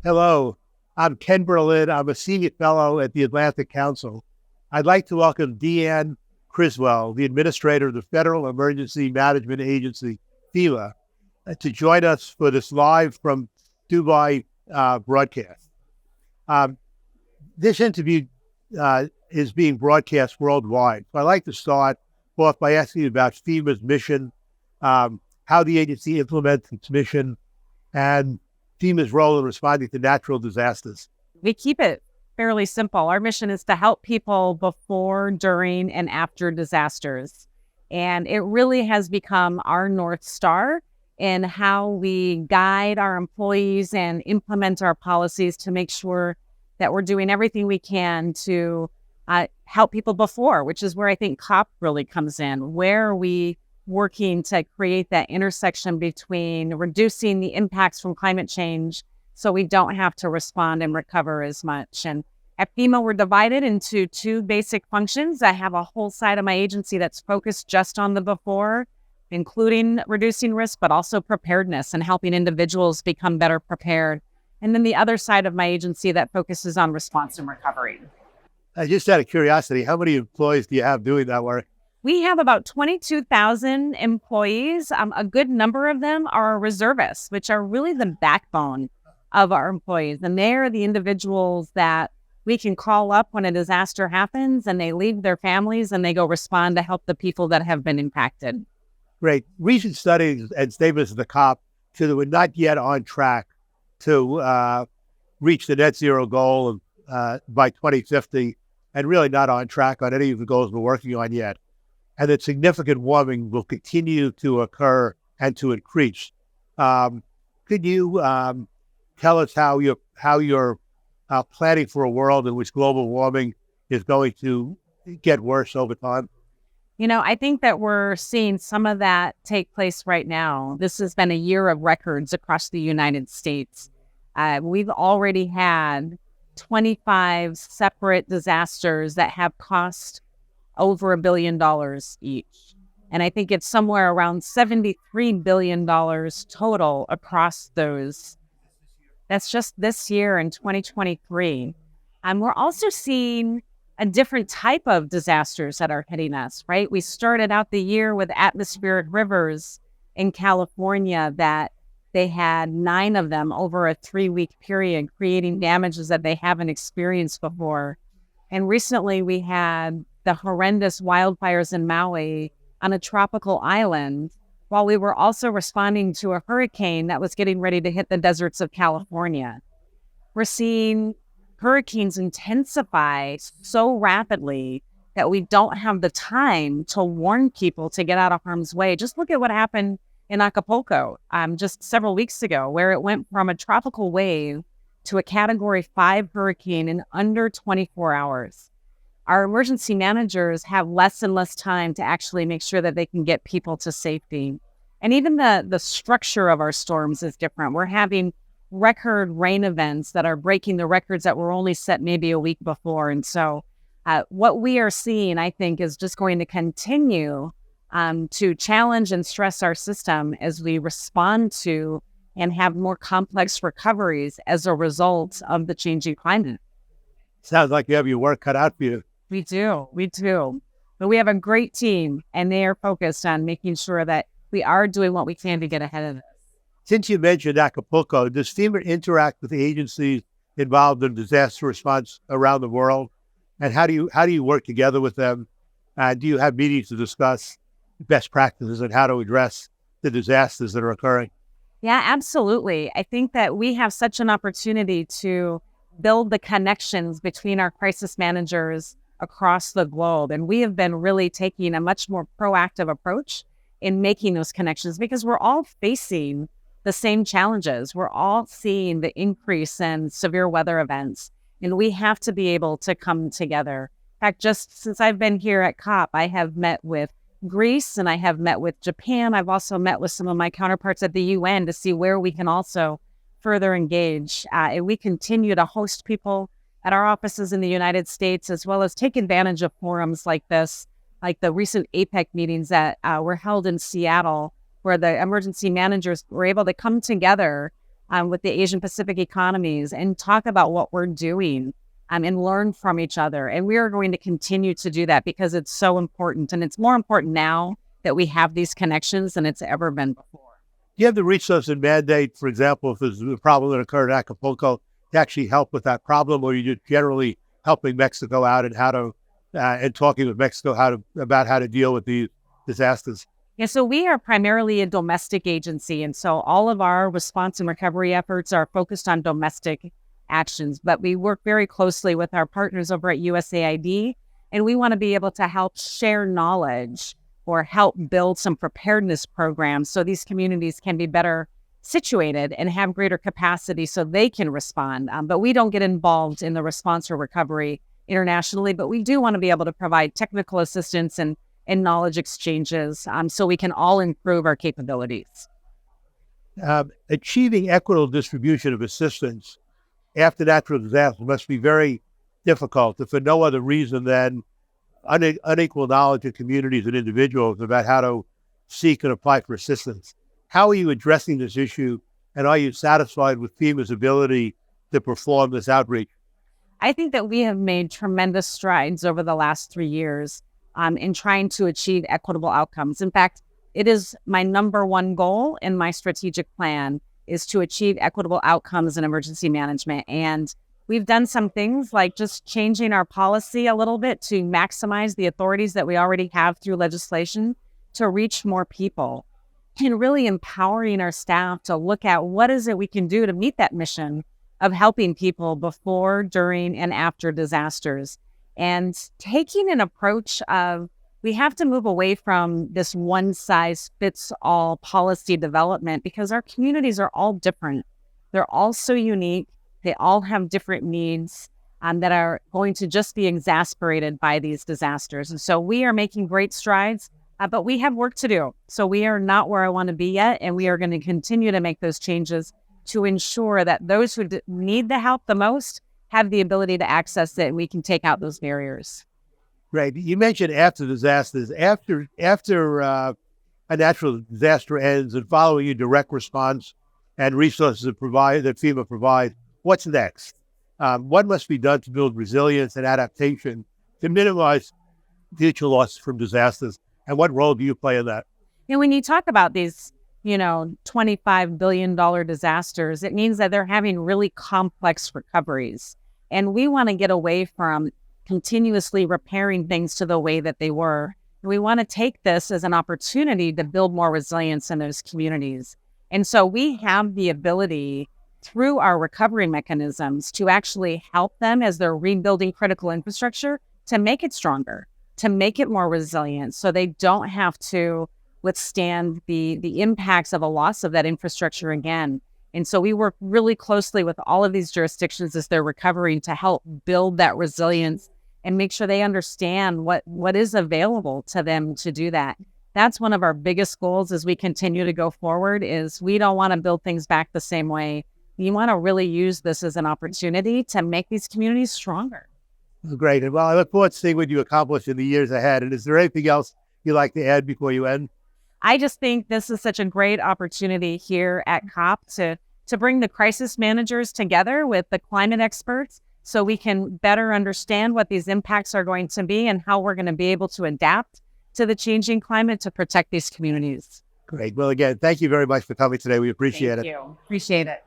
Hello, I'm Ken Berlin. I'm a senior fellow at the Atlantic Council. I'd like to welcome Deanne Criswell, the administrator of the Federal Emergency Management Agency, FEMA, to join us for this live from Dubai broadcast. This interview is being broadcast worldwide. So I'd like to start off by asking you about FEMA's mission, how the agency implements its mission, and FEMA's role in responding to natural disasters. We keep it fairly simple. Our mission is to help people before, during, and after disasters. And it really has become our North Star in how we guide our employees and implement our policies to make sure that we're doing everything we can to help people before, which is where I think COP really comes in. Where are we working to create that intersection between reducing the impacts from climate change so we don't have to respond and recover as much? And at FEMA, we're divided into two basic functions. I have a whole side of my agency that's focused just on the before, including reducing risk, but also preparedness and helping individuals become better prepared. And then the other side of my agency that focuses on response and recovery. Just out of curiosity, how many employees do you have doing that work? We have about 22,000 employees. A good number of them are reservists, which are really the backbone of our employees. And they're the individuals that we can call up when a disaster happens, and they leave their families and they go respond to help the people that have been impacted. Great. Recent studies and statements of the COP show that we're not yet on track to reach the net zero goal by 2050, and really not on track on any of the goals we're working on yet. And that significant warming will continue to occur and to increase. Could you tell us how you're planning for a world in which global warming is going to get worse over time? You know, I think that we're seeing some of that take place right now. This has been a year of records across the United States. We've already had 25 separate disasters that have cost over $1 billion each. And I think it's somewhere around $73 billion total across those. That's just this year in 2023. And we're also seeing a different type of disasters that are hitting us, right? We started out the year with atmospheric rivers in California that they had 9 of them over a 3-week period, creating damages that they haven't experienced before. And recently we had the horrendous wildfires in Maui on a tropical island, while we were also responding to a hurricane that was getting ready to hit the deserts of California. We're seeing hurricanes intensify so rapidly that we don't have the time to warn people to get out of harm's way. Just look at what happened in Acapulco just several weeks ago, where it went from a tropical wave to a Category 5 hurricane in under 24 hours. Our emergency managers have less and less time to actually make sure that they can get people to safety. And even the structure of our storms is different. We're having record rain events that are breaking the records that were only set maybe a week before. And so what we are seeing, I think, is just going to continue to challenge and stress our system as we respond to and have more complex recoveries as a result of the changing climate. Sounds like you have your work cut out for you. We do. But we have a great team, and they are focused on making sure that we are doing what we can to get ahead of this. Since you mentioned Acapulco, does FEMA interact with the agencies involved in disaster response around the world? And how do you work together with them? Do you have meetings to discuss best practices and how to address the disasters that are occurring? Yeah, absolutely. I think that we have such an opportunity to build the connections between our crisis managers across the globe. And we have been really taking a much more proactive approach in making those connections because we're all facing the same challenges. We're all seeing the increase in severe weather events, and we have to be able to come together. In fact, just since I've been here at COP, I have met with Greece and I have met with Japan. I've also met with some of my counterparts at the UN to see where we can also further engage. And we continue to host people at our offices in the United States, as well as take advantage of forums like this, like the recent APEC meetings that were held in Seattle, where the emergency managers were able to come together with the Asian Pacific economies and talk about what we're doing and learn from each other. And we are going to continue to do that because it's so important. And it's more important now that we have these connections than it's ever been before. Do you have the resource and mandate, for example, if there's a problem that occurred in Acapulco, to actually help with that problem, or are you just generally helping Mexico out and how to and talking with Mexico about how to deal with these disasters? Yeah, so we are primarily a domestic agency, and so all of our response and recovery efforts are focused on domestic actions, but we work very closely with our partners over at USAID, and we want to be able to help share knowledge or help build some preparedness programs so these communities can be better situated and have greater capacity so they can respond. But we don't get involved in the response or recovery internationally, but we do want to be able to provide technical assistance and knowledge exchanges so we can all improve our capabilities. Achieving equitable distribution of assistance after natural disaster must be very difficult, if for no other reason than unequal knowledge of communities and individuals about how to seek and apply for assistance. How are you addressing this issue, and are you satisfied with FEMA's ability to perform this outreach? I think that we have made tremendous strides over the last 3 years in trying to achieve equitable outcomes. In fact, it is my number one goal in my strategic plan is to achieve equitable outcomes in emergency management. And we've done some things like just changing our policy a little bit to maximize the authorities that we already have through legislation to reach more people, and really empowering our staff to look at what is it we can do to meet that mission of helping people before, during, and after disasters. And taking an approach of we have to move away from this one-size-fits-all policy development because our communities are all different. They're all so unique. They all have different needs that are going to just be exasperated by these disasters. And so we are making great strides, but we have work to do. So we are not where I want to be yet, and we are going to continue to make those changes to ensure that those who need the help the most have the ability to access it, and we can take out those barriers. Right. You mentioned after disasters. After a natural disaster ends and following a direct response and resources that FEMA provides, what's next? What must be done to build resilience and adaptation to minimize future losses from disasters? And what role do you play in that? And when you talk about these, $25 billion disasters, it means that they're having really complex recoveries. And we want to get away from continuously repairing things to the way that they were. We want to take this as an opportunity to build more resilience in those communities. And so we have the ability through our recovery mechanisms to actually help them as they're rebuilding critical infrastructure to make it stronger, to make it more resilient so they don't have to withstand the impacts of a loss of that infrastructure again. And so we work really closely with all of these jurisdictions as they're recovering to help build that resilience and make sure they understand what is available to them to do that. That's one of our biggest goals as we continue to go forward is we don't want to build things back the same way. We want to really use this as an opportunity to make these communities stronger. Great. And well, I look forward to seeing what you accomplish in the years ahead. And is there anything else you'd like to add before you end? I just think this is such a great opportunity here at COP to bring the crisis managers together with the climate experts so we can better understand what these impacts are going to be and how we're going to be able to adapt to the changing climate to protect these communities. Great. Well, again, thank you very much for coming today. We appreciate it. Thank you. Appreciate it.